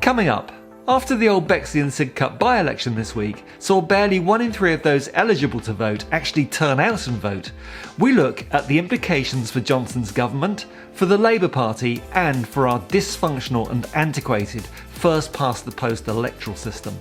Coming up, after the Old Bexley and Sidcup by-election this week saw barely 1 in 3 of those eligible to vote actually turn out and vote, we look at the implications for Johnson's government, for the Labour Party and for our dysfunctional and antiquated first-past-the-post electoral system.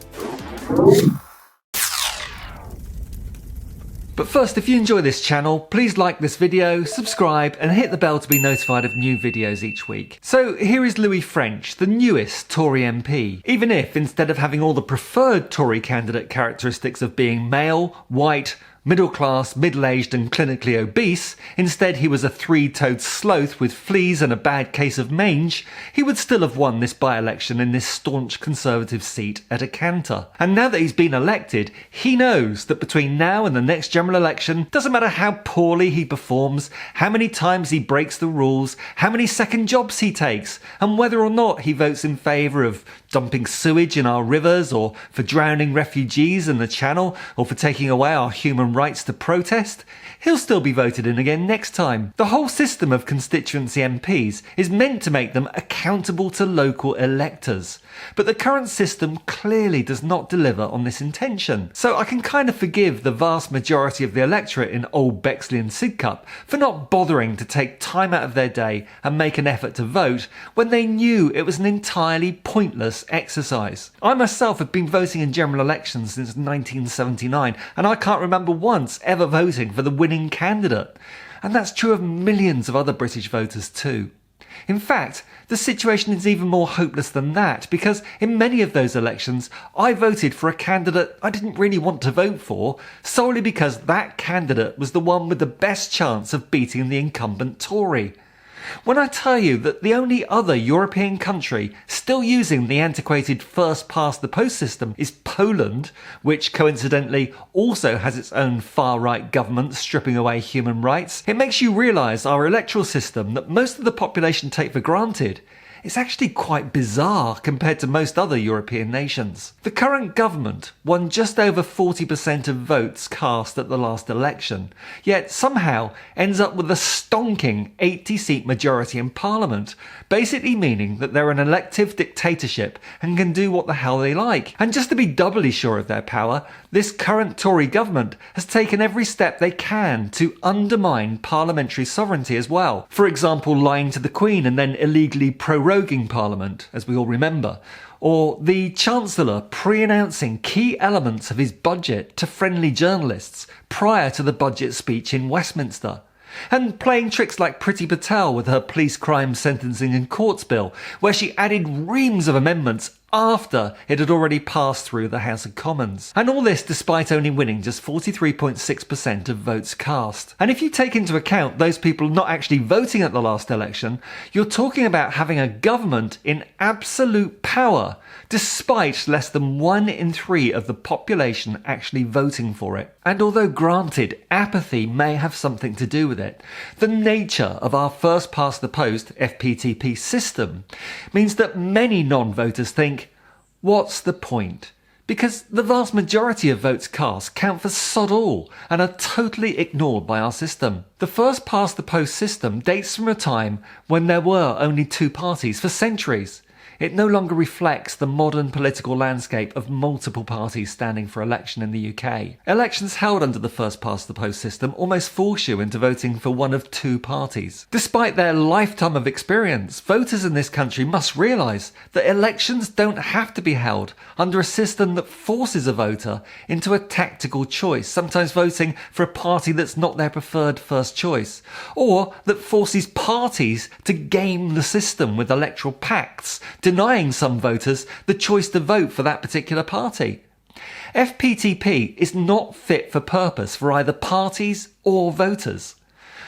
But first, if you enjoy this channel, please like this video, subscribe and hit the bell to be notified of new videos each week. So here is Louis French, the newest Tory MP. Even if, instead of having all the preferred Tory candidate characteristics of being male, white, middle class, middle-aged and clinically obese, instead he was a three-toed sloth with fleas and a bad case of mange, he would still have won this by-election in this staunch Conservative seat at a canter. And now that he's been elected, he knows that between now and the next general election, doesn't matter how poorly he performs, how many times he breaks the rules, how many second jobs he takes, and whether or not he votes in favour of dumping sewage in our rivers, or for drowning refugees in the Channel, or for taking away our human rights to protest, he'll still be voted in again next time. The whole system of constituency MPs is meant to make them accountable to local electors, but the current system clearly does not deliver on this intention. So I can kind of forgive the vast majority of the electorate in Old Bexley and Sidcup for not bothering to take time out of their day and make an effort to vote when they knew it was an entirely pointless exercise. I myself have been voting in general elections since 1979 and I can't remember once ever voting for the winning candidate. And that's true of millions of other British voters too. In fact, the situation is even more hopeless than that, because in many of those elections I voted for a candidate I didn't really want to vote for, solely because that candidate was the one with the best chance of beating the incumbent Tory. When I tell you that the only other European country still using the antiquated first-past-the-post system is Poland, which coincidentally also has its own far-right government stripping away human rights, it makes you realise our electoral system that most of the population take for granted is actually quite bizarre compared to most other European nations. The current government won just over 40% of votes cast at the last election, yet somehow ends up with a stonking 80-seat majority in Parliament, basically meaning that they're an elective dictatorship and can do what the hell they like. And just to be doubly sure of their power, this current Tory government has taken every step they can to undermine parliamentary sovereignty as well. For example, lying to the Queen and then illegally proroguing Parliament, as we all remember, or the Chancellor pre-announcing key elements of his budget to friendly journalists prior to the budget speech in Westminster, and playing tricks like Priti Patel with her police crime sentencing and courts bill, where she added reams of amendments after it had already passed through the House of Commons. And all this despite only winning just 43.6% of votes cast. And if you take into account those people not actually voting at the last election, you're talking about having a government in absolute power, despite less than 1 in 3 of the population actually voting for it. And although granted, apathy may have something to do with it, the nature of our first-past-the-post FPTP system means that many non-voters think, what's the point? Because the vast majority of votes cast count for sod all and are totally ignored by our system. The first-past-the-post system dates from a time when there were only 2 parties for centuries. It no longer reflects the modern political landscape of multiple parties standing for election in the UK. Elections held under the first-past-the-post system almost force you into voting for one of 2 parties. Despite their lifetime of experience, voters in this country must realise that elections don't have to be held under a system that forces a voter into a tactical choice, sometimes voting for a party that's not their preferred first choice, or that forces parties to game the system with electoral pacts, denying some voters the choice to vote for that particular party. FPTP is not fit for purpose for either parties or voters.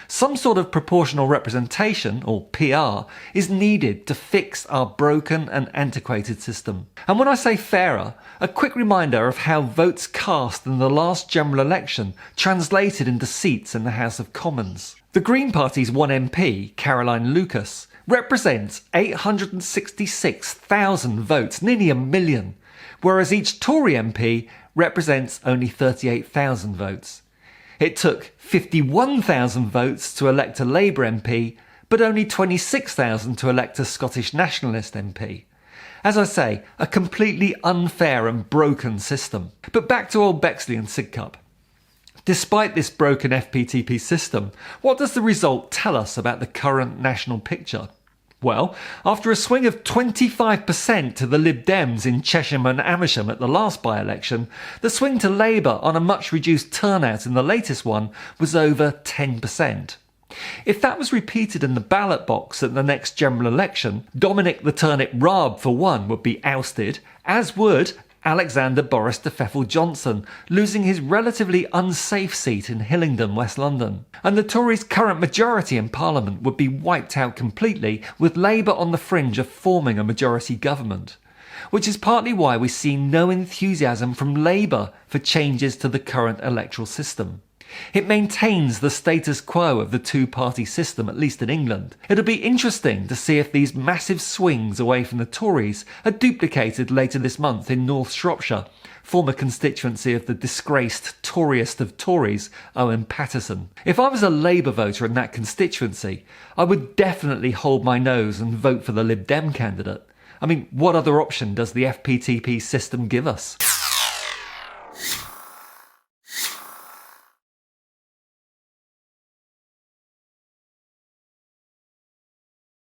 Some sort of proportional representation, or PR, is needed to fix our broken and antiquated system. And when I say fairer, a quick reminder of how votes cast in the last general election translated into seats in the House of Commons. The Green Party's one MP, Caroline Lucas, represents 866,000 votes, nearly a million, whereas each Tory MP represents only 38,000 votes. It took 51,000 votes to elect a Labour MP, but only 26,000 to elect a Scottish Nationalist MP. As I say, a completely unfair and broken system. But back to Old Bexley and Sidcup. Despite this broken FPTP system, what does the result tell us about the current national picture? Well, after a swing of 25% to the Lib Dems in Chesham and Amersham at the last by-election, the swing to Labour on a much reduced turnout in the latest one was over 10%. If that was repeated in the ballot box at the next general election, Dominic the Turnip Raab for one would be ousted, as would Alexander Boris de Pfeffel Johnson, losing his relatively unsafe seat in Hillingdon, West London. And the Tories' current majority in Parliament would be wiped out completely, with Labour on the fringe of forming a majority government. Which is partly why we see no enthusiasm from Labour for changes to the current electoral system. It maintains the status quo of the two-party system, at least in England. It'll be interesting to see if these massive swings away from the Tories are duplicated later this month in North Shropshire, former constituency of the disgraced Toryest of Tories, Owen Paterson. If I was a Labour voter in that constituency, I would definitely hold my nose and vote for the Lib Dem candidate. I mean, what other option does the FPTP system give us?